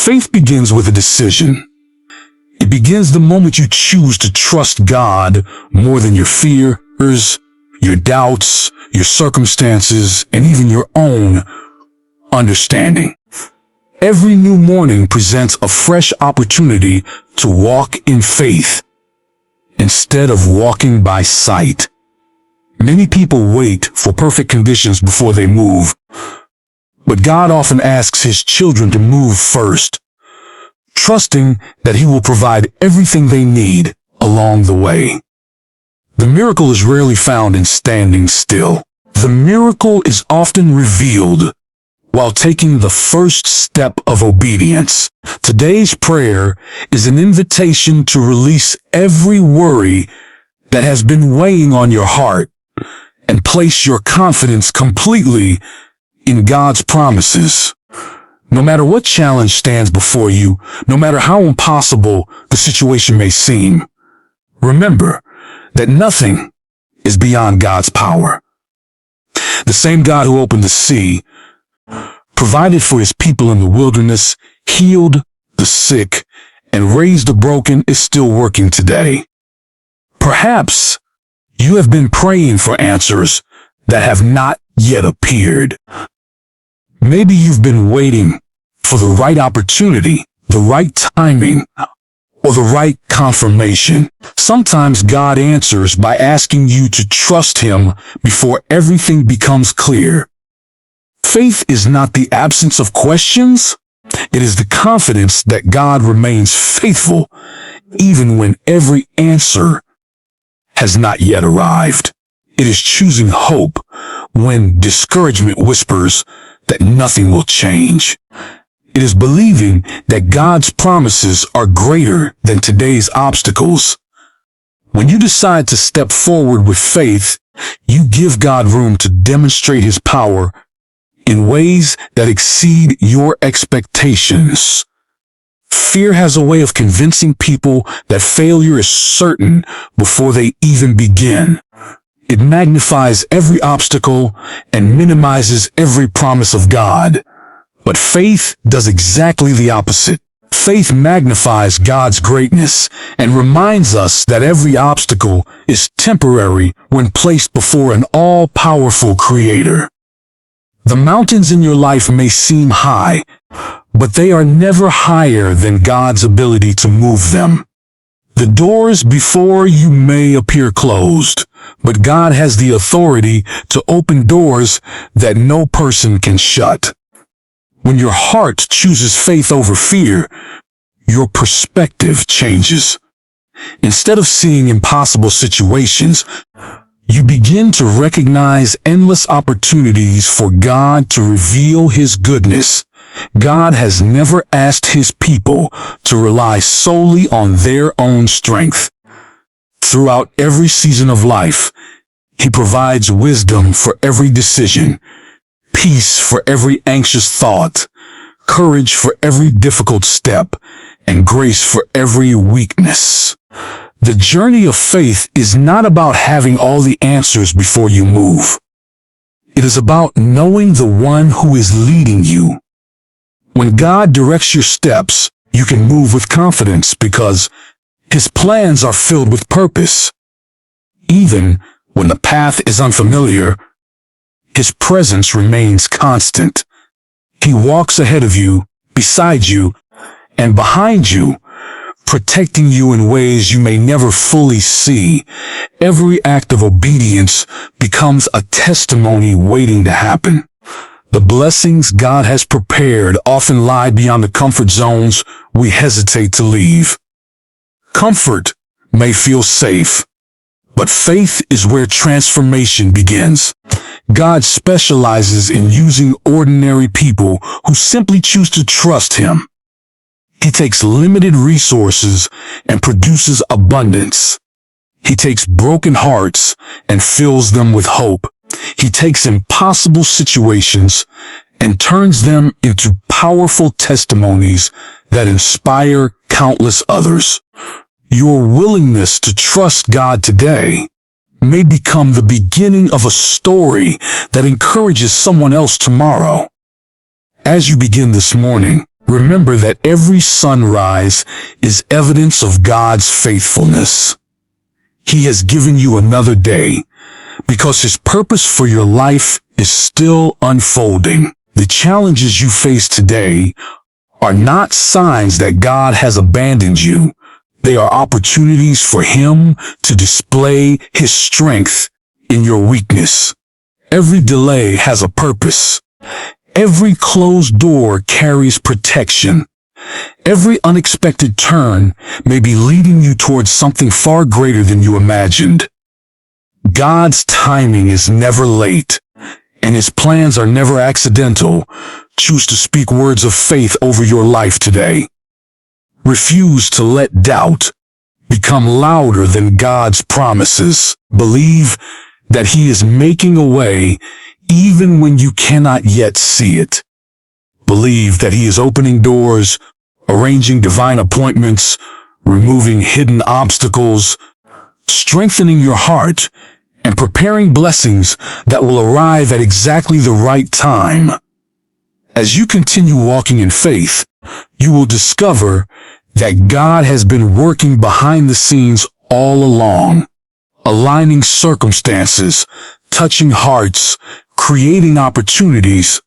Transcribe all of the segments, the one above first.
Faith begins with a decision. It begins the moment you choose to trust God more than your fears, your doubts, your circumstances, and even your own understanding. Every new morning presents a fresh opportunity to walk in faith instead of walking by sight. Many people wait for perfect conditions before they move, but God often asks His children to move first, trusting that He will provide everything they need along the way. The miracle is rarely found in standing still. The miracle is often revealed while taking the first step of obedience. Today's prayer is an invitation to release every worry that has been weighing on your heart and place your confidence completely in God's promises. No matter what challenge stands before you, no matter how impossible the situation may seem, remember that nothing is beyond God's power. The same God who opened the sea, provided for His people in the wilderness, healed the sick, and raised the broken is still working today. Perhaps you have been praying for answers that have not yet appeared. Maybe you've been waiting for the right opportunity, the right timing, or the right confirmation. Sometimes God answers by asking you to trust Him before everything becomes clear. Faith is not the absence of questions. It is the confidence that God remains faithful even when every answer has not yet arrived. It is choosing hope when discouragement whispers that nothing will change. It is believing that God's promises are greater than today's obstacles. When you decide to step forward with faith, you give God room to demonstrate His power in ways that exceed your expectations. Fear has a way of convincing people that failure is certain before they even begin. It magnifies every obstacle and minimizes every promise of God. But faith does exactly the opposite. Faith magnifies God's greatness and reminds us that every obstacle is temporary when placed before an all-powerful Creator. The mountains in your life may seem high, but they are never higher than God's ability to move them. The doors before you may appear closed, but God has the authority to open doors that no person can shut. When your heart chooses faith over fear, your perspective changes. Instead of seeing impossible situations, you begin to recognize endless opportunities for God to reveal His goodness. God has never asked His people to rely solely on their own strength. Throughout every season of life, He provides wisdom for every decision, peace for every anxious thought, courage for every difficult step, and grace for every weakness. The journey of faith is not about having all the answers before you move. It is about knowing the one who is leading you. When God directs your steps, you can move with confidence because His plans are filled with purpose. Even when the path is unfamiliar, His presence remains constant. He walks ahead of you, beside you, and behind you, protecting you in ways you may never fully see. Every act of obedience becomes a testimony waiting to happen. The blessings God has prepared often lie beyond the comfort zones we hesitate to leave. Comfort may feel safe, but faith is where transformation begins. God specializes in using ordinary people who simply choose to trust Him. He takes limited resources and produces abundance. He takes broken hearts and fills them with hope. He takes impossible situations and turns them into powerful testimonies that inspire countless others. Your willingness to trust God today may become the beginning of a story that encourages someone else tomorrow. As you begin this morning, Remember that every sunrise is evidence of God's faithfulness. He has given you another day because His purpose for your life is still unfolding. The challenges you face today are not signs that God has abandoned you. They are opportunities for Him to display His strength in your weakness. Every delay has a purpose. Every closed door carries protection. Every unexpected turn may be leading you towards something far greater than you imagined. God's timing is never late, and His plans are never accidental. Choose to speak words of faith over your life today. Refuse to let doubt become louder than God's promises. Believe that He is making a way even when you cannot yet see it. Believe that He is opening doors, arranging divine appointments, removing hidden obstacles, strengthening your heart, and preparing blessings that will arrive at exactly the right time. As you continue walking in faith, you will discover that God has been working behind the scenes all along, aligning circumstances, touching hearts, creating opportunities,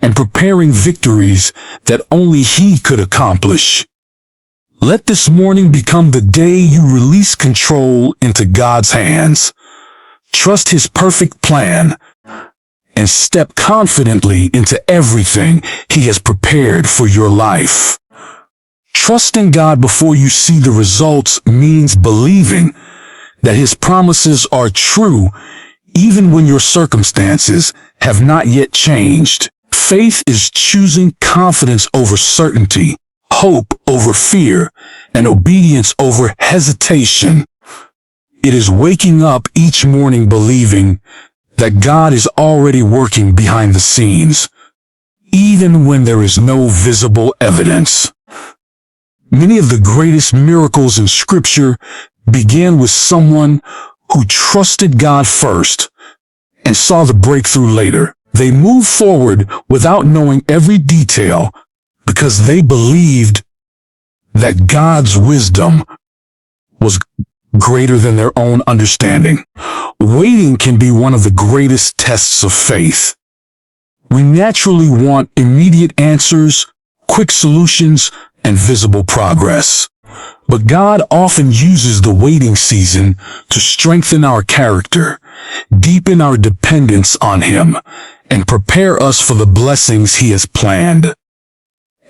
and preparing victories that only He could accomplish. Let this morning become the day you release control into God's hands. Trust His perfect plan and step confidently into everything He has prepared for your life. Trusting God before you see the results means believing that His promises are true even when your circumstances have not yet changed. Faith is choosing confidence over certainty, hope over fear, and obedience over hesitation. It is waking up each morning believing that God is already working behind the scenes, even when there is no visible evidence. Many of the greatest miracles in Scripture began with someone who trusted God first and saw the breakthrough later. They moved forward without knowing every detail because they believed that God's wisdom was greater than their own understanding. Waiting can be one of the greatest tests of faith. We naturally want immediate answers, quick solutions, and visible progress. But God often uses the waiting season to strengthen our character, deepen our dependence on Him, and prepare us for the blessings He has planned.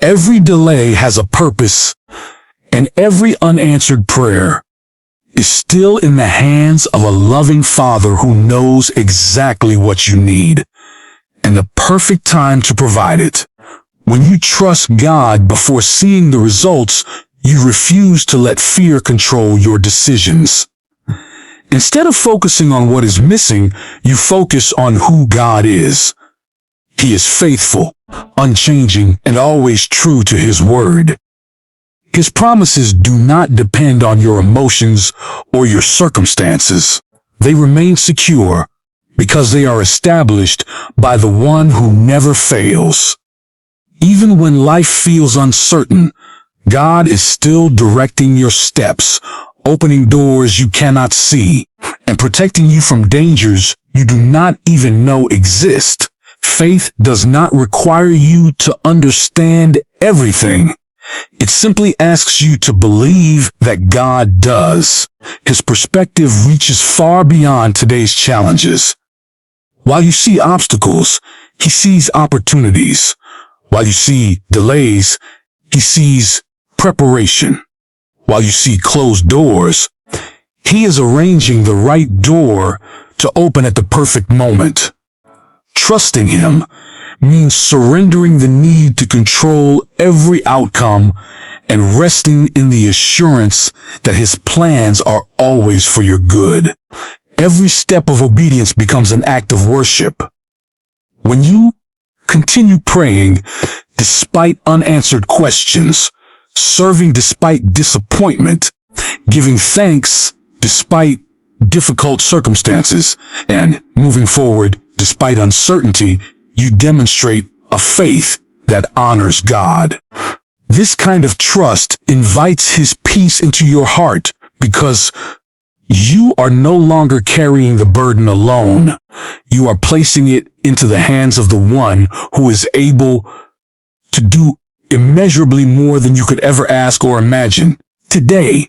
Every delay has a purpose, and every unanswered prayer is still in the hands of a loving Father who knows exactly what you need and the perfect time to provide it. When you trust God before seeing the results, you refuse to let fear control your decisions. Instead of focusing on what is missing, you focus on who God is. He is faithful, unchanging, and always true to His word. His promises do not depend on your emotions or your circumstances. They remain secure because they are established by the one who never fails. Even when life feels uncertain, God is still directing your steps, opening doors you cannot see, and protecting you from dangers you do not even know exist. Faith does not require you to understand everything. It simply asks you to believe that God does. His perspective reaches far beyond today's challenges. While you see obstacles, He sees opportunities. While you see delays, He sees preparation. While you see closed doors, He is arranging the right door to open at the perfect moment. Trusting Him means surrendering the need to control every outcome and resting in the assurance that His plans are always for your good. Every step of obedience becomes an act of worship. When you continue praying despite unanswered questions, serving despite disappointment, giving thanks despite difficult circumstances, and moving forward despite uncertainty, you demonstrate a faith that honors God. This kind of trust invites His peace into your heart because you are no longer carrying the burden alone. You are placing it into the hands of the one who is able to do immeasurably more than you could ever ask or imagine. Today,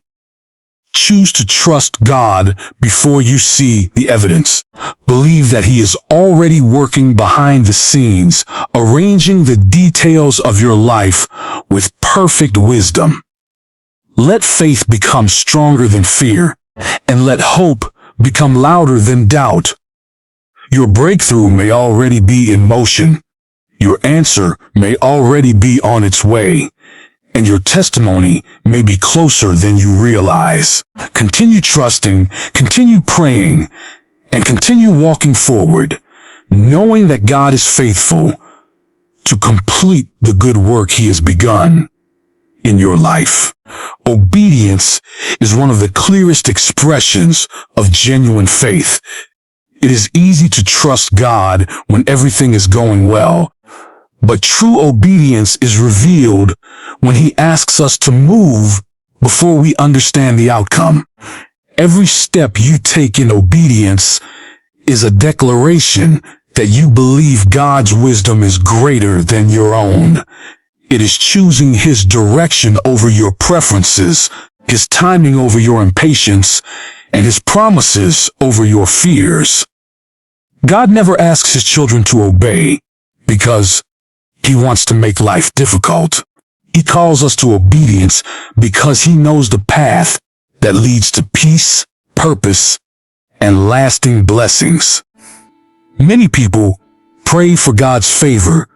choose to trust God before you see the evidence. Believe that He is already working behind the scenes, arranging the details of your life with perfect wisdom. Let faith become stronger than fear, and let hope become louder than doubt. Your breakthrough may already be in motion. Your answer may already be on its way, and your testimony may be closer than you realize. Continue trusting, continue praying, and continue walking forward, knowing that God is faithful to complete the good work He has begun in your life. Obedience is one of the clearest expressions of genuine faith. It is easy to trust God when everything is going well, but true obedience is revealed when He asks us to move before we understand the outcome. Every step you take in obedience is a declaration that you believe God's wisdom is greater than your own. It is choosing His direction over your preferences, His timing over your impatience, and His promises over your fears. God never asks His children to obey because He wants to make life difficult. He calls us to obedience because He knows the path that leads to peace, purpose, and lasting blessings. Many people pray for God's favor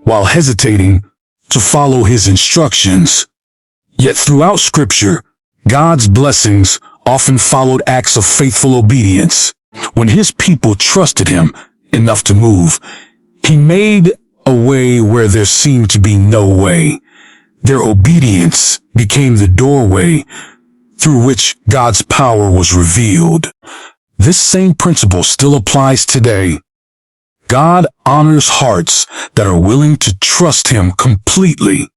while hesitating to follow His instructions. Yet throughout Scripture, God's blessings often followed acts of faithful obedience. When His people trusted Him enough to move, He made a way where there seemed to be no way. Their obedience became the doorway through which God's power was revealed. This same principle still applies today. God honors hearts that are willing to trust Him completely.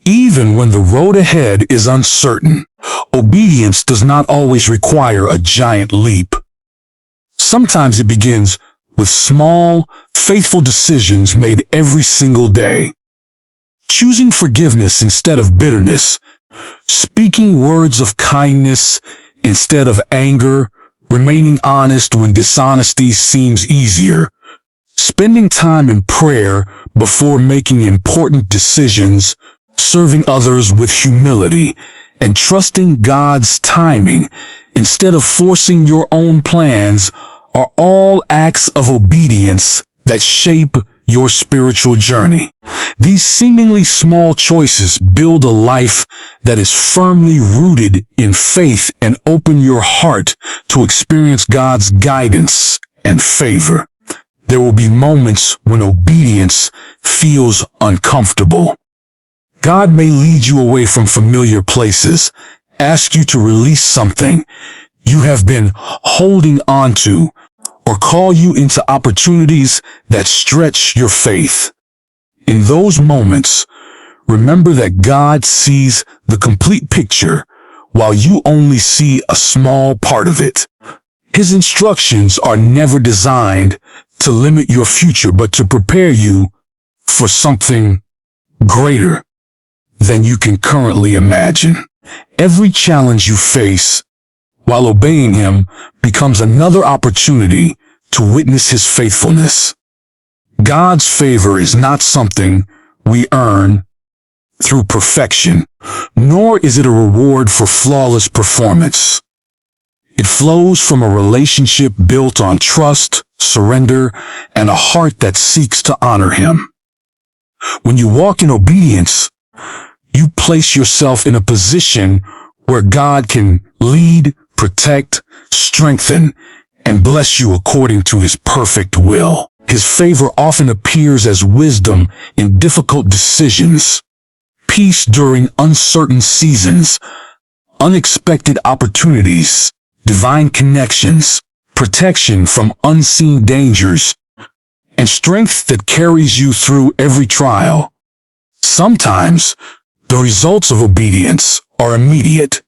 Even when the road ahead is uncertain, obedience does not always require a giant leap. Sometimes it begins with small, faithful decisions made every single day. Choosing forgiveness instead of bitterness, speaking words of kindness instead of anger, remaining honest when dishonesty seems easier, spending time in prayer before making important decisions, serving others with humility, and trusting God's timing instead of forcing your own plans are all acts of obedience that shape your spiritual journey. These seemingly small choices build a life that is firmly rooted in faith and open your heart to experience God's guidance and favor. There will be moments when obedience feels uncomfortable. God may lead you away from familiar places, ask you to release something you have been holding on to, or call you into opportunities that stretch your faith. In those moments, remember that God sees the complete picture while you only see a small part of it. His instructions are never designed to limit your future, but to prepare you for something greater than you can currently imagine. Every challenge you face while obeying Him becomes another opportunity to witness His faithfulness. God's favor is not something we earn through perfection, nor is it a reward for flawless performance. It flows from a relationship built on trust, surrender, and a heart that seeks to honor Him. When you walk in obedience, you place yourself in a position where God can lead, protect, strengthen, and bless you according to His perfect will. His favor often appears as wisdom in difficult decisions, peace during uncertain seasons, unexpected opportunities, divine connections, protection from unseen dangers, and strength that carries you through every trial. Sometimes, the results of obedience are immediate,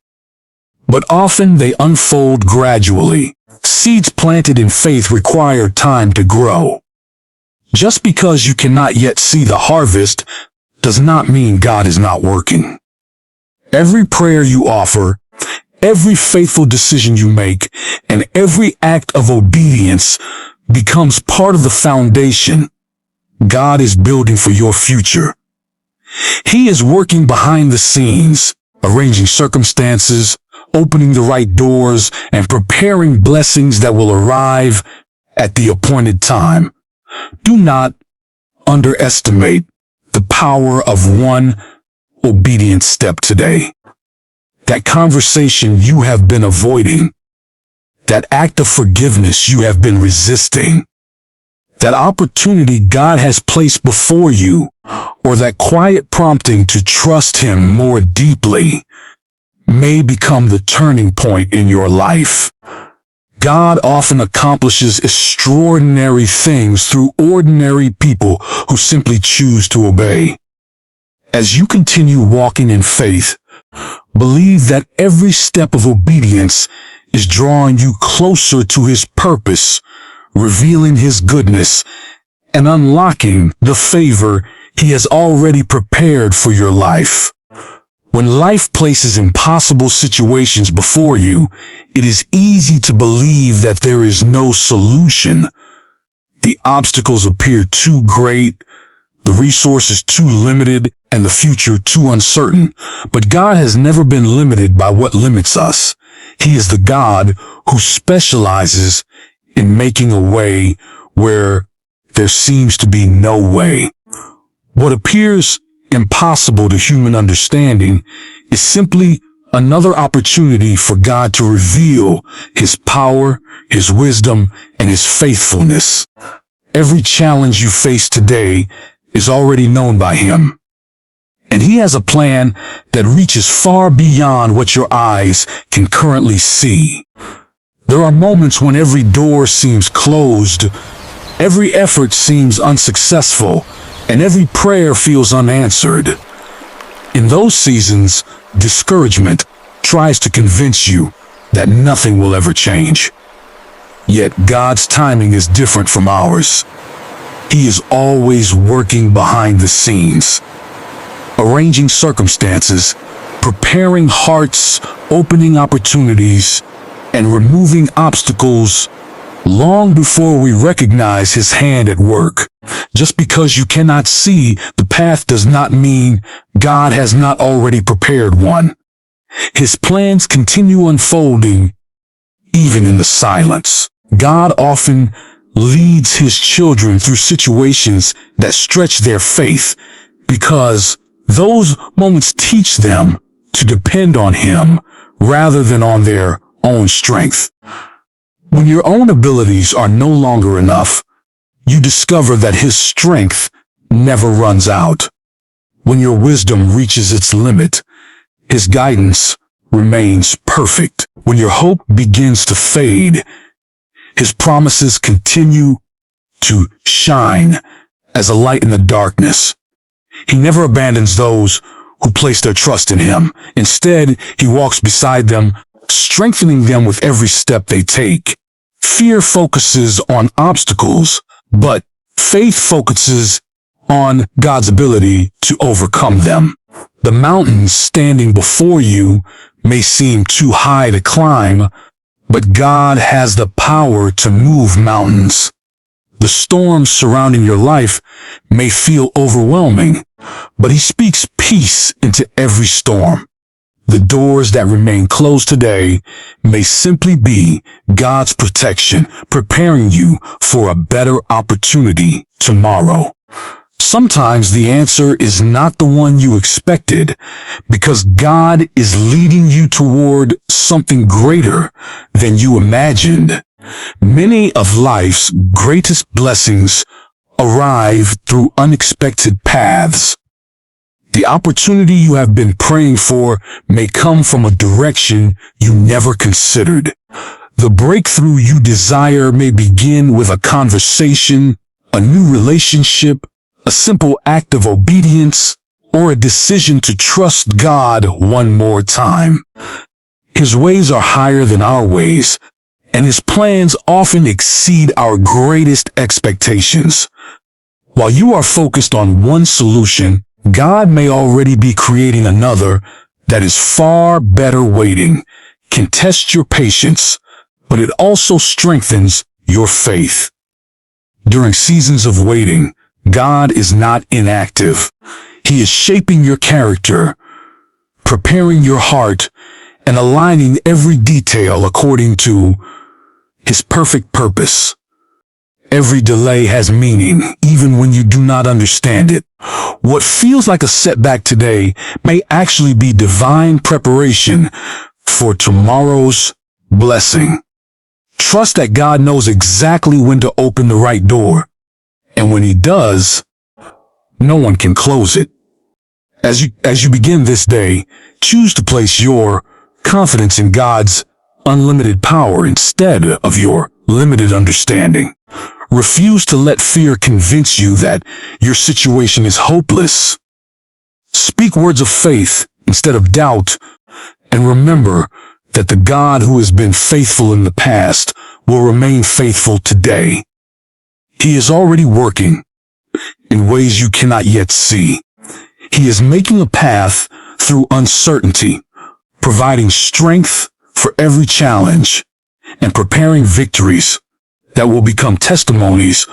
but often they unfold gradually. Seeds planted in faith require time to grow. Just because you cannot yet see the harvest does not mean God is not working. Every prayer you offer, every faithful decision you make, and every act of obedience becomes part of the foundation God is building for your future. He is working behind the scenes, arranging circumstances, opening the right doors, and preparing blessings that will arrive at the appointed time. Do not underestimate the power of one obedient step today. That conversation you have been avoiding, that act of forgiveness you have been resisting, that opportunity God has placed before you, or that quiet prompting to trust Him more deeply may become the turning point in your life. God often accomplishes extraordinary things through ordinary people who simply choose to obey. As you continue walking in faith, believe that every step of obedience is drawing you closer to His purpose, revealing His goodness, and unlocking the favor He has already prepared for your life. When life places impossible situations before you, it is easy to believe that there is no solution. The obstacles appear too great, the resources too limited, and the future too uncertain. But God has never been limited by what limits us. He is the God who specializes in making a way where there seems to be no way. What appears impossible to human understanding is simply another opportunity for God to reveal His power, His wisdom, and His faithfulness. Every challenge you face today is already known by Him, and He has a plan that reaches far beyond what your eyes can currently see. There are moments when every door seems closed, every effort seems unsuccessful, and every prayer feels unanswered. In those seasons, discouragement tries to convince you that nothing will ever change. Yet God's timing is different from ours. He is always working behind the scenes, arranging circumstances, preparing hearts, opening opportunities, and removing obstacles long before we recognize His hand at work. Just because you cannot see the path does not mean God has not already prepared one. His plans continue unfolding even in the silence. God often leads His children through situations that stretch their faith because those moments teach them to depend on Him rather than on their own strength. When your own abilities are no longer enough, you discover that His strength never runs out. When your wisdom reaches its limit, His guidance remains perfect. When your hope begins to fade, His promises continue to shine as a light in the darkness. He never abandons those who place their trust in Him. Instead, He walks beside them, strengthening them with every step they take. Fear focuses on obstacles, but faith focuses on God's ability to overcome them. The mountains standing before you may seem too high to climb, but God has the power to move mountains. The storms surrounding your life may feel overwhelming, but He speaks peace into every storm. The doors that remain closed today may simply be God's protection, preparing you for a better opportunity tomorrow. Sometimes the answer is not the one you expected, because God is leading you toward something greater than you imagined. Many of life's greatest blessings arrive through unexpected paths. The opportunity you have been praying for may come from a direction you never considered. The breakthrough you desire may begin with a conversation, a new relationship, a simple act of obedience, or a decision to trust God one more time. His ways are higher than our ways, and his plans often exceed our greatest expectations. While you are focused on one solution, God may already be creating another that is far better waiting, can test your patience, but it also strengthens your faith. During seasons of waiting, God is not inactive. He is shaping your character, preparing your heart, and aligning every detail according to his perfect purpose. Every delay has meaning, even when you do not understand it. What feels like a setback today may actually be divine preparation for tomorrow's blessing. Trust that God knows exactly when to open the right door, and when he does, no one can close it. As you begin this day, choose to place your confidence in God's unlimited power instead of your limited understanding. Refuse to let fear convince you that your situation is hopeless. Speak words of faith instead of doubt, and remember that the God who has been faithful in the past will remain faithful today. He is already working in ways you cannot yet see. He is making a path through uncertainty, providing strength for every challenge, and preparing victories that will become testimonies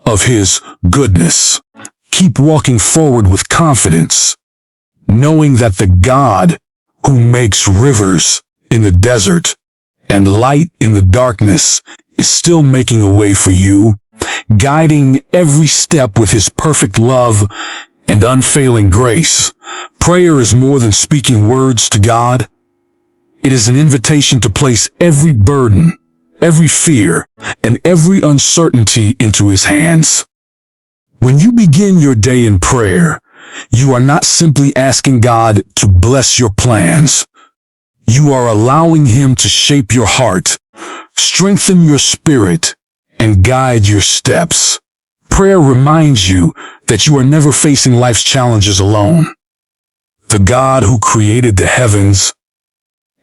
of his goodness. Keep walking forward with confidence, knowing that the God who makes rivers in the desert and light in the darkness is still making a way for you, guiding every step with his perfect love and unfailing grace. Prayer is more than speaking words to God. It is an invitation to place every burden, every fear, and every uncertainty into his hands. When you begin your day in prayer, you are not simply asking God to bless your plans. You are allowing him to shape your heart, strengthen your spirit, and guide your steps. Prayer reminds you that you are never facing life's challenges alone. The God who created the heavens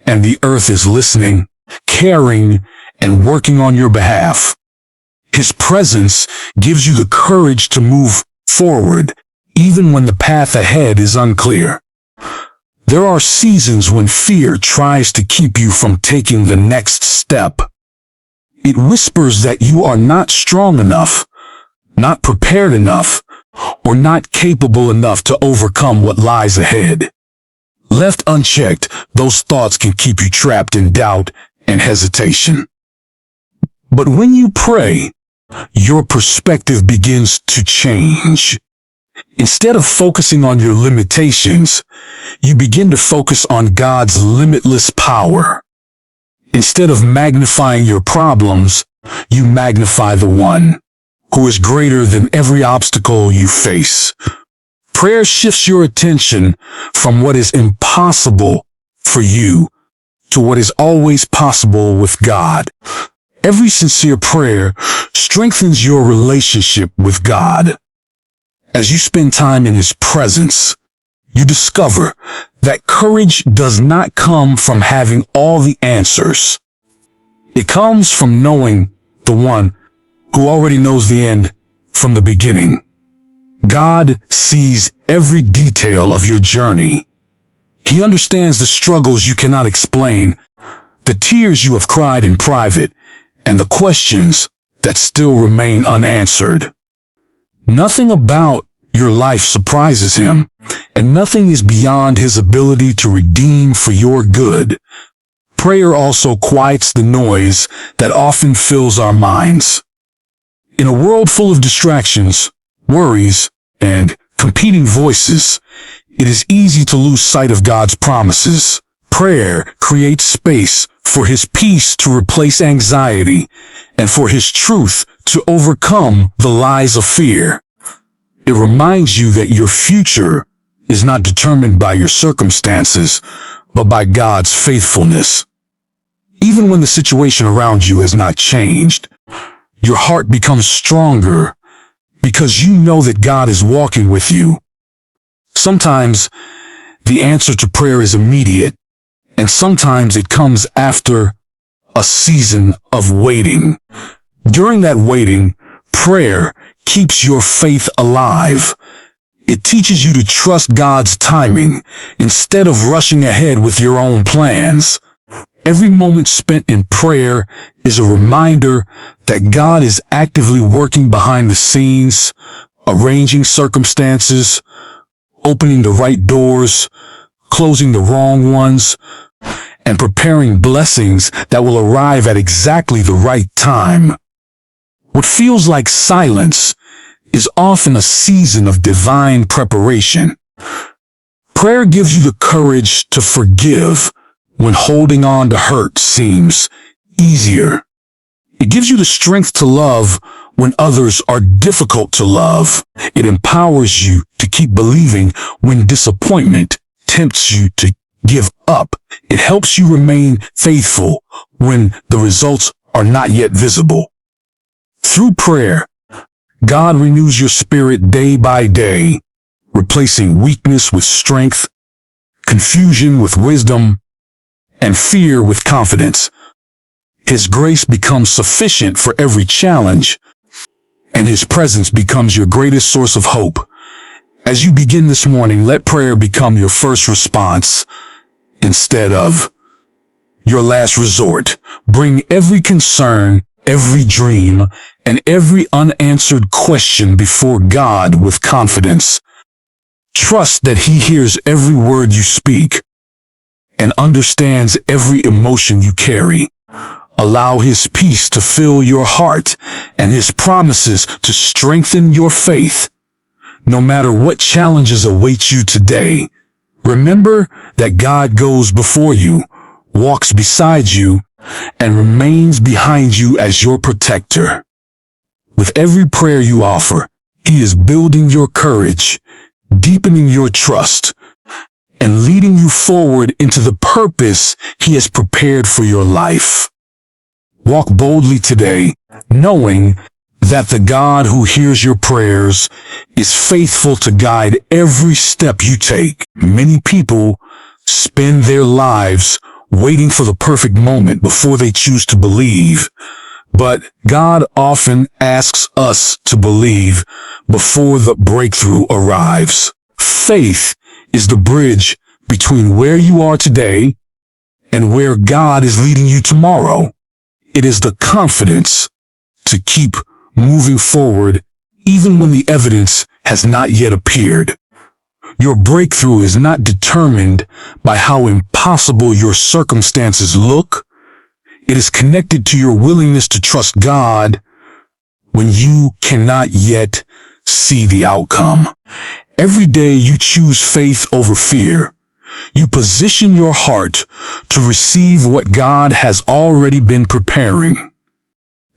and the earth is listening, caring, and working on your behalf. His presence gives you the courage to move forward, even when the path ahead is unclear. There are seasons when fear tries to keep you from taking the next step. It whispers that you are not strong enough, not prepared enough, or not capable enough to overcome what lies ahead. Left unchecked, those thoughts can keep you trapped in doubt and hesitation. But when you pray, your perspective begins to change. Instead of focusing on your limitations, you begin to focus on God's limitless power. Instead of magnifying your problems, you magnify the one who is greater than every obstacle you face. Prayer shifts your attention from what is impossible for you to what is always possible with God. Every sincere prayer strengthens your relationship with God. As you spend time in his presence, you discover that courage does not come from having all the answers. It comes from knowing the one who already knows the end from the beginning. God sees every detail of your journey. He understands the struggles you cannot explain, the tears you have cried in private, and the questions that still remain unanswered. Nothing about your life surprises him, and nothing is beyond his ability to redeem for your good. Prayer also quiets the noise that often fills our minds. In a world full of distractions, worries, and competing voices, it is easy to lose sight of God's promises. Prayer creates space for his peace to replace anxiety and for his truth to overcome the lies of fear. It reminds you that your future is not determined by your circumstances, but by God's faithfulness. Even when the situation around you has not changed, your heart becomes stronger because you know that God is walking with you. Sometimes the answer to prayer is immediate, and sometimes it comes after a season of waiting. During that waiting, prayer keeps your faith alive. It teaches you to trust God's timing instead of rushing ahead with your own plans. Every moment spent in prayer is a reminder that God is actively working behind the scenes, arranging circumstances, opening the right doors, closing the wrong ones, and preparing blessings that will arrive at exactly the right time. What feels like silence is often a season of divine preparation. Prayer gives you the courage to forgive when holding on to hurt seems easier. It gives you the strength to love when others are difficult to love. It empowers you to keep believing when disappointment tempts you to give up. It helps you remain faithful when the results are not yet visible. Through prayer, God renews your spirit day by day, replacing weakness with strength, confusion with wisdom, and fear with confidence. His grace becomes sufficient for every challenge, and His presence becomes your greatest source of hope. As you begin this morning, let prayer become your first response instead of your last resort. Bring every concern, every dream, and every unanswered question before God with confidence. Trust that He hears every word you speak and understands every emotion you carry. Allow His peace to fill your heart and His promises to strengthen your faith. No matter what challenges await you today, remember that God goes before you, walks beside you, and remains behind you as your protector. With every prayer you offer, He is building your courage, deepening your trust, and leading you forward into the purpose He has prepared for your life. Walk boldly today, knowing that the God who hears your prayers is faithful to guide every step you take. Many people spend their lives waiting for the perfect moment before they choose to believe. But God often asks us to believe before the breakthrough arrives. Faith is the bridge between where you are today and where God is leading you tomorrow. It is the confidence to keep moving forward even when the evidence has not yet appeared. Your breakthrough is not determined by how impossible your circumstances look. It is connected to your willingness to trust God when you cannot yet see the outcome. Every day you choose faith over fear. You position your heart to receive what God has already been preparing.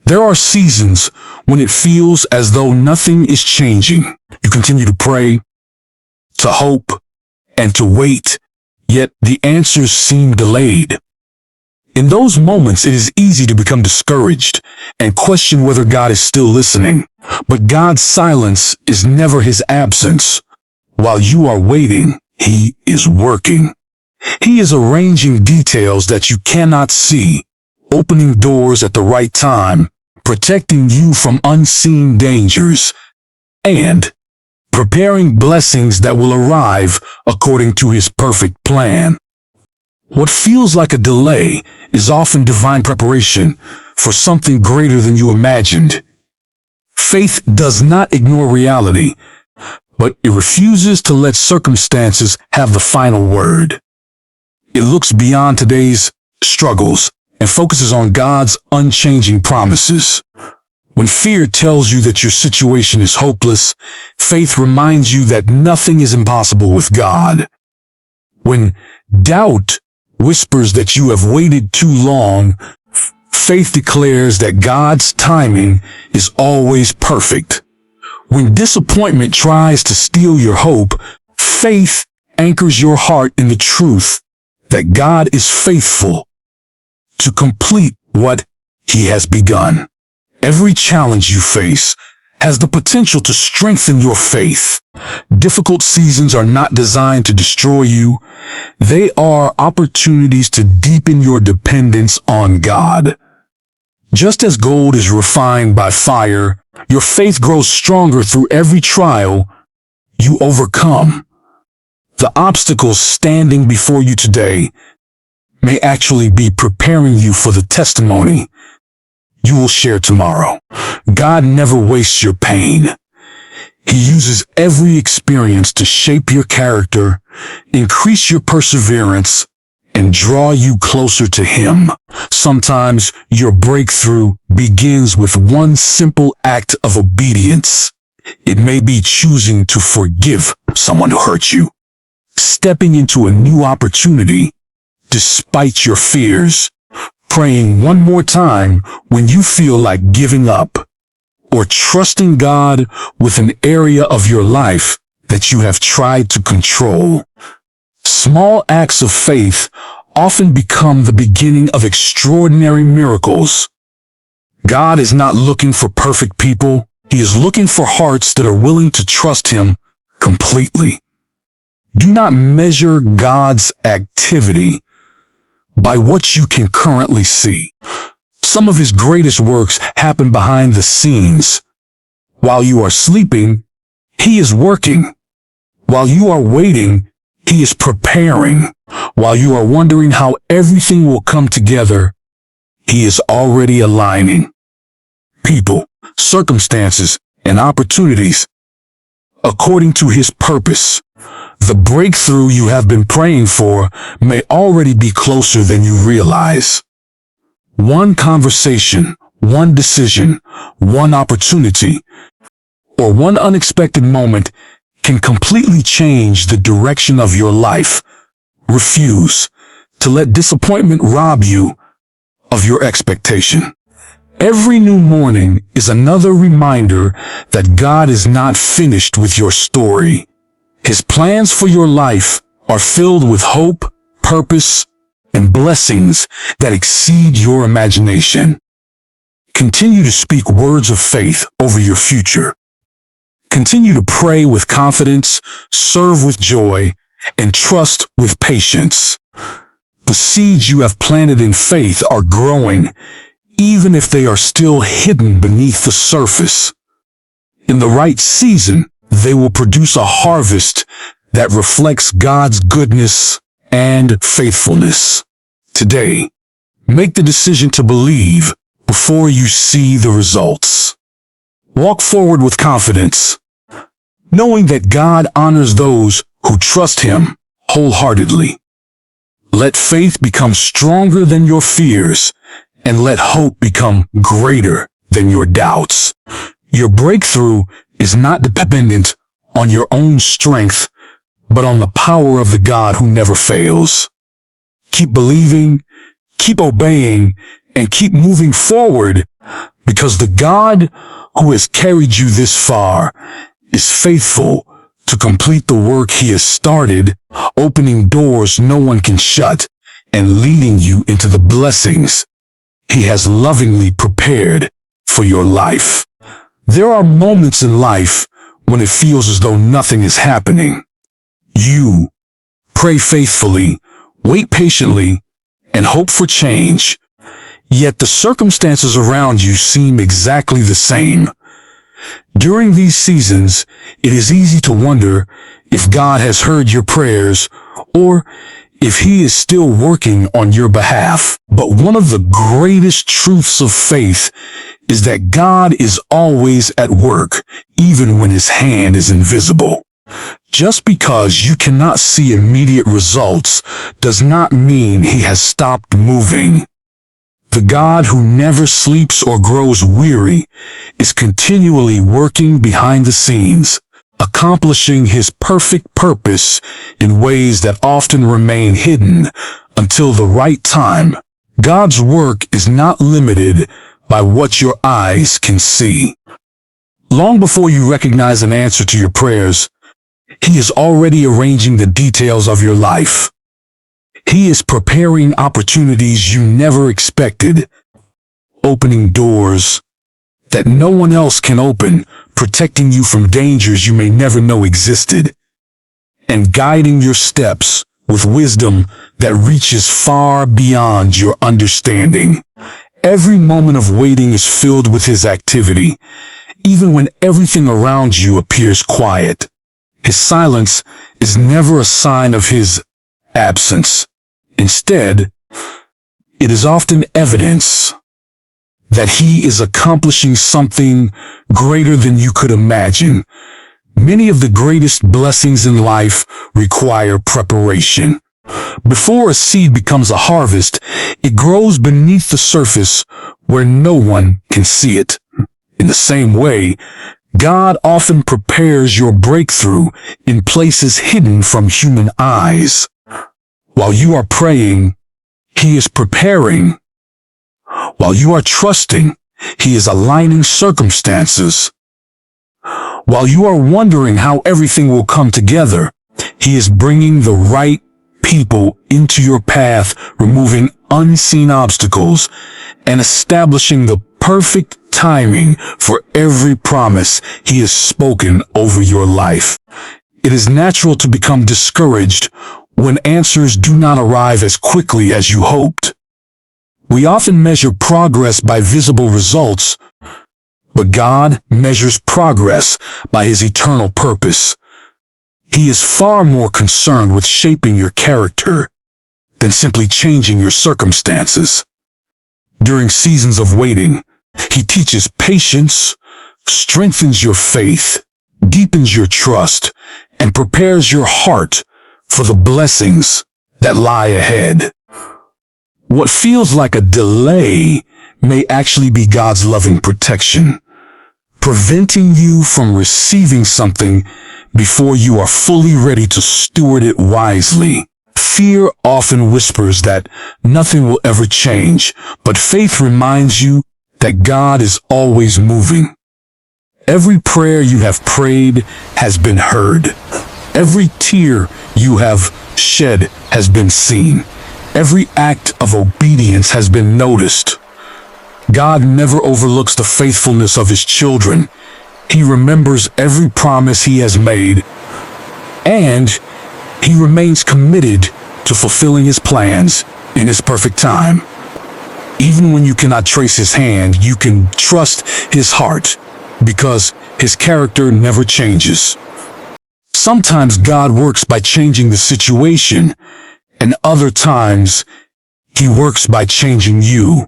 There are seasons when it feels as though nothing is changing. You continue to pray, to hope, and to wait, yet the answers seem delayed. In those moments, it is easy to become discouraged and question whether God is still listening. But God's silence is never His absence. While you are waiting, He is working. He is arranging details that you cannot see, opening doors at the right time, protecting you from unseen dangers, and preparing blessings that will arrive according to His perfect plan. What feels like a delay is often divine preparation for something greater than you imagined. Faith does not ignore reality, but it refuses to let circumstances have the final word. It looks beyond today's struggles and focuses on God's unchanging promises. When fear tells you that your situation is hopeless, faith reminds you that nothing is impossible with God. When doubt whispers that you have waited too long, faith declares that God's timing is always perfect. When disappointment tries to steal your hope, faith anchors your heart in the truth that God is faithful to complete what He has begun. Every challenge you face has the potential to strengthen your faith. Difficult seasons are not designed to destroy you. They are opportunities to deepen your dependence on God. Just as gold is refined by fire, your faith grows stronger through every trial you overcome. The obstacles standing before you today may actually be preparing you for the testimony you will share tomorrow. God never wastes your pain. He uses every experience to shape your character, increase your perseverance, and draw you closer to Him. Sometimes your breakthrough begins with one simple act of obedience. It may be choosing to forgive someone who hurt you, stepping into a new opportunity despite your fears, praying one more time when you feel like giving up, or trusting God with an area of your life that you have tried to control. Small acts of faith often become the beginning of extraordinary miracles. God is not looking for perfect people. He is looking for hearts that are willing to trust Him completely. Do not measure God's activity by what you can currently see. Some of His greatest works happen behind the scenes. While you are sleeping, He is working. While you are waiting, He is preparing. While you are wondering how everything will come together, He is already aligning people, circumstances, and opportunities according to His purpose. The breakthrough you have been praying for may already be closer than you realize. One conversation, one decision, one opportunity, or one unexpected moment can completely change the direction of your life. Refuse to let disappointment rob you of your expectation. Every new morning is another reminder that God is not finished with your story. His plans for your life are filled with hope, purpose, and blessings that exceed your imagination. Continue to speak words of faith over your future. Continue to pray with confidence, serve with joy, and trust with patience. The seeds you have planted in faith are growing, even if they are still hidden beneath the surface. In the right season, they will produce a harvest that reflects God's goodness and faithfulness. Today, make the decision to believe before you see the results. Walk forward with confidence, knowing that God honors those who trust Him wholeheartedly. Let faith become stronger than your fears, and let hope become greater than your doubts. Your breakthrough is not dependent on your own strength, but on the power of the God who never fails. Keep believing, keep obeying, and keep moving forward, because the God who has carried you this far is faithful to complete the work He has started, opening doors no one can shut, and leading you into the blessings He has lovingly prepared for your life. There are moments in life when it feels as though nothing is happening. You pray faithfully, wait patiently, and hope for change. Yet the circumstances around you seem exactly the same. During these seasons, it is easy to wonder if God has heard your prayers or if He is still working on your behalf. But one of the greatest truths of faith is that God is always at work, even when His hand is invisible. Just because you cannot see immediate results does not mean He has stopped moving. The God who never sleeps or grows weary is continually working behind the scenes, accomplishing His perfect purpose in ways that often remain hidden until the right time. God's work is not limited by what your eyes can see. Long before you recognize an answer to your prayers, He is already arranging the details of your life. He is preparing opportunities you never expected, opening doors that no one else can open, protecting you from dangers you may never know existed, and guiding your steps with wisdom that reaches far beyond your understanding. Every moment of waiting is filled with his activity, even when everything around you appears quiet. His silence is never a sign of his absence. Instead, it is often evidence that he is accomplishing something greater than you could imagine. Many of the greatest blessings in life require preparation. Before a seed becomes a harvest, it grows beneath the surface where no one can see it. In the same way, God often prepares your breakthrough in places hidden from human eyes. While you are praying, he is preparing. While you are trusting, he is aligning circumstances. While you are wondering how everything will come together, he is bringing the right people into your path, removing unseen obstacles, and establishing the perfect timing for every promise he has spoken over your life. It is natural to become discouraged when answers do not arrive as quickly as you hoped. We often measure progress by visible results, but God measures progress by his eternal purpose. He is far more concerned with shaping your character than simply changing your circumstances. During seasons of waiting, he teaches patience, strengthens your faith, deepens your trust, and prepares your heart for the blessings that lie ahead. What feels like a delay may actually be God's loving protection, preventing you from receiving something before you are fully ready to steward it wisely. Fear often whispers that nothing will ever change, but faith reminds you that God is always moving. Every prayer you have prayed has been heard. Every tear you have shed has been seen. Every act of obedience has been noticed. God never overlooks the faithfulness of his children. He remembers every promise he has made, and he remains committed to fulfilling his plans in his perfect time. Even when you cannot trace his hand, you can trust his heart, because his character never changes. Sometimes God works by changing the situation, and other times he works by changing you.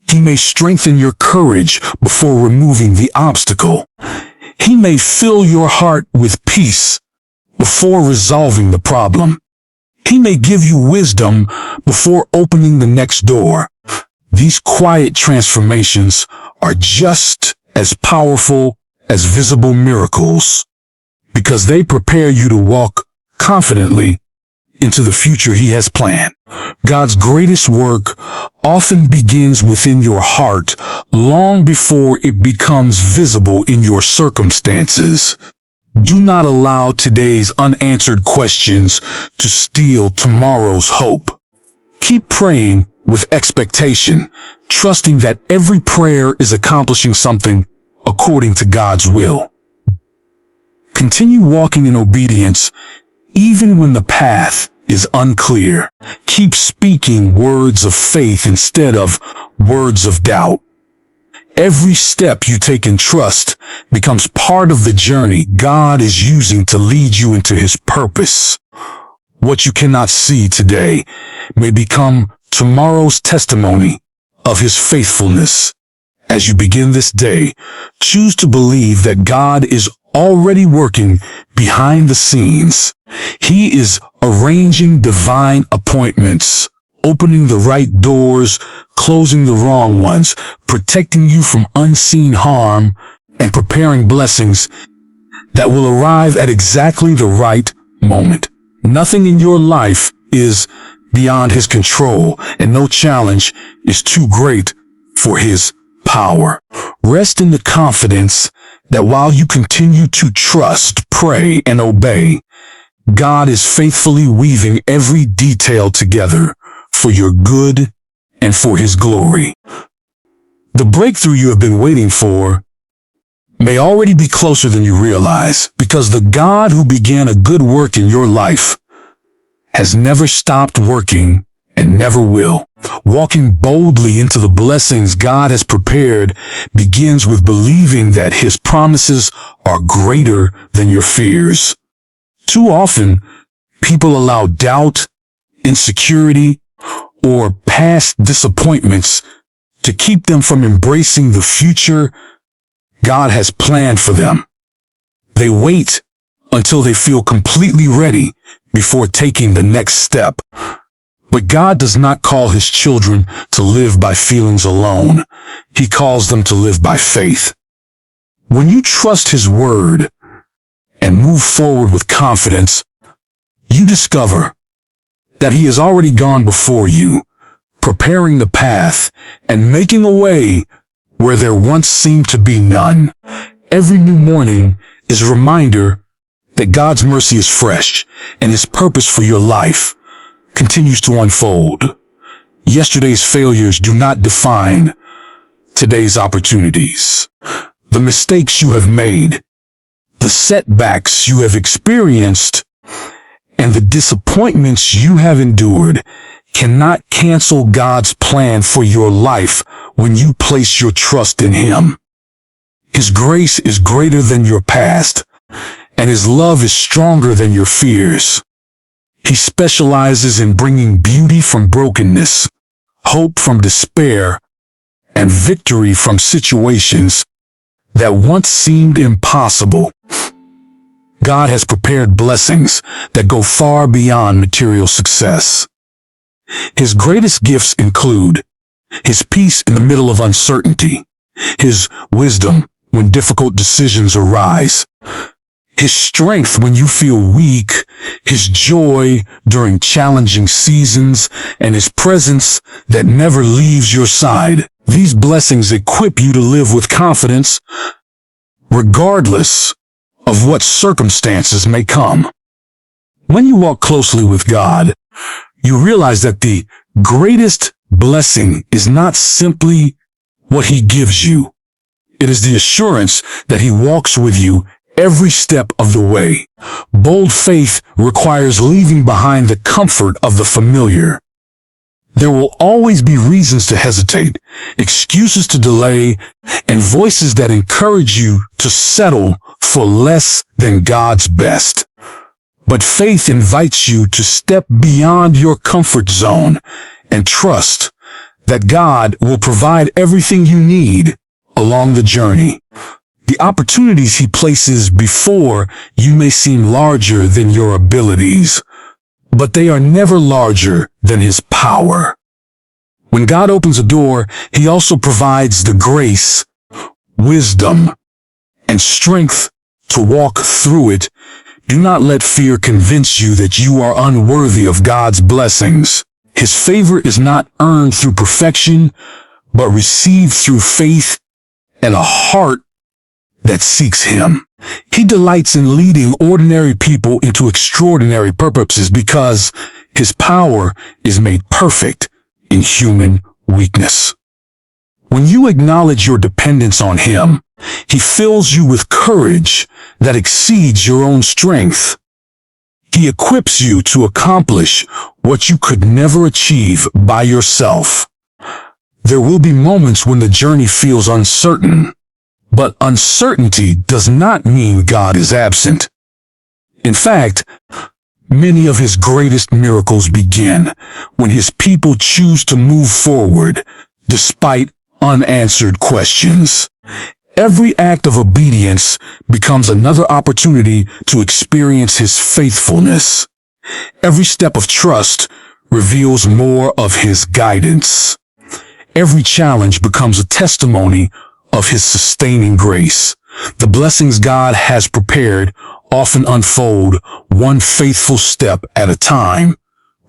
He may strengthen your courage before removing the obstacle. He may fill your heart with peace before resolving the problem. He may give you wisdom before opening the next door. These quiet transformations are just as powerful as visible miracles, because they prepare you to walk confidently into the future he has planned. God's greatest work often begins within your heart long before it becomes visible in your circumstances. Do not allow today's unanswered questions to steal tomorrow's hope. Keep praying with expectation, trusting that every prayer is accomplishing something according to God's will. Continue walking in obedience even when the path is unclear. Keep speaking words of faith instead of words of doubt. Every step you take in trust becomes part of the journey God is using to lead you into his purpose. What you cannot see today may become tomorrow's testimony of his faithfulness. As you begin this day, choose to believe that God is already working behind the scenes. He is arranging divine appointments, opening the right doors, closing the wrong ones, protecting you from unseen harm, and preparing blessings that will arrive at exactly the right moment. Nothing in your life is beyond his control, and no challenge is too great for his power. Rest in the confidence that while you continue to trust, pray, and obey, God is faithfully weaving every detail together for your good and for his glory. The breakthrough you have been waiting for may already be closer than you realize, because the God who began a good work in your life has never stopped working and never will. Walking boldly into the blessings God has prepared begins with believing that His promises are greater than your fears. Too often, people allow doubt, insecurity, or past disappointments to keep them from embracing the future God has planned for them. They wait until they feel completely ready before taking the next step. But God does not call His children to live by feelings alone. He calls them to live by faith. When you trust His word and move forward with confidence, you discover that He has already gone before you, preparing the path and making a way where there once seemed to be none. Every new morning is a reminder that God's mercy is fresh and His purpose for your life continues to unfold. Yesterday's failures do not define today's opportunities. The mistakes you have made, the setbacks you have experienced, and the disappointments you have endured cannot cancel God's plan for your life when you place your trust in Him. His grace is greater than your past, and His love is stronger than your fears. He specializes in bringing beauty from brokenness, hope from despair, and victory from situations that once seemed impossible. God has prepared blessings that go far beyond material success. His greatest gifts include His peace in the middle of uncertainty, His wisdom when difficult decisions arise, His strength when you feel weak, His joy during challenging seasons, and His presence that never leaves your side. These blessings equip you to live with confidence, regardless of what circumstances may come. When you walk closely with God, you realize that the greatest blessing is not simply what He gives you. It is the assurance that He walks with you every step of the way. Bold faith requires leaving behind the comfort of the familiar. There will always be reasons to hesitate, excuses to delay, and voices that encourage you to settle for less than God's best. But faith invites you to step beyond your comfort zone and trust that God will provide everything you need along the journey. The opportunities He places before you may seem larger than your abilities, but they are never larger than His power. When God opens a door, He also provides the grace, wisdom, and strength to walk through it. Do not let fear convince you that you are unworthy of God's blessings. His favor is not earned through perfection, but received through faith and a heart that seeks Him. He delights in leading ordinary people into extraordinary purposes because His power is made perfect in human weakness. When you acknowledge your dependence on Him, He fills you with courage that exceeds your own strength. He equips you to accomplish what you could never achieve by yourself. There will be moments when the journey feels uncertain, but uncertainty does not mean God is absent. In fact, many of His greatest miracles begin when His people choose to move forward despite unanswered questions. Every act of obedience becomes another opportunity to experience His faithfulness. Every step of trust reveals more of His guidance. Every challenge becomes a testimony of His sustaining grace. The blessings God has prepared often unfold one faithful step at a time,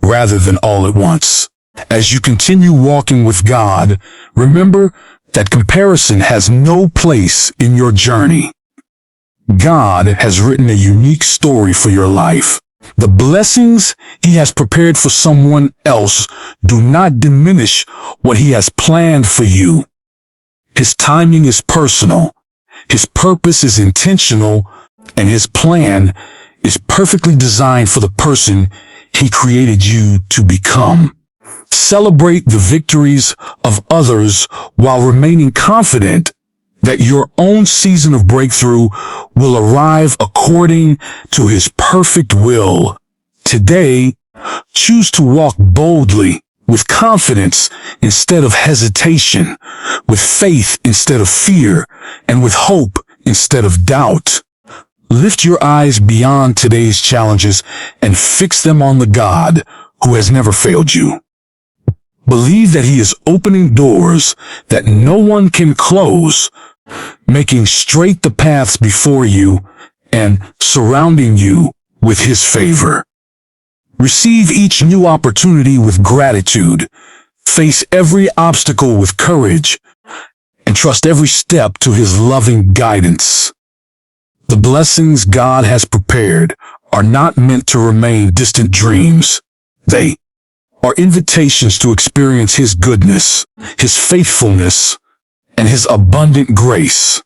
rather than all at once. As you continue walking with God, remember that comparison has no place in your journey. God has written a unique story for your life. The blessings He has prepared for someone else do not diminish what He has planned for you. His timing is personal, His purpose is intentional, and His plan is perfectly designed for the person He created you to become. Celebrate the victories of others while remaining confident that your own season of breakthrough will arrive according to His perfect will. Today, choose to walk boldly, with confidence instead of hesitation, with faith instead of fear, and with hope instead of doubt. Lift your eyes beyond today's challenges and fix them on the God who has never failed you. Believe that He is opening doors that no one can close, making straight the paths before you and surrounding you with His favor. Receive each new opportunity with gratitude, face every obstacle with courage, and trust every step to His loving guidance. The blessings God has prepared are not meant to remain distant dreams. They are invitations to experience His goodness, His faithfulness, and His abundant grace.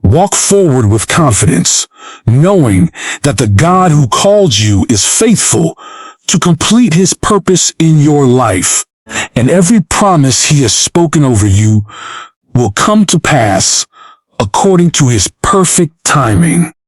Walk forward with confidence, knowing that the God who called you is faithful to complete His purpose in your life, and every promise He has spoken over you will come to pass according to His perfect timing.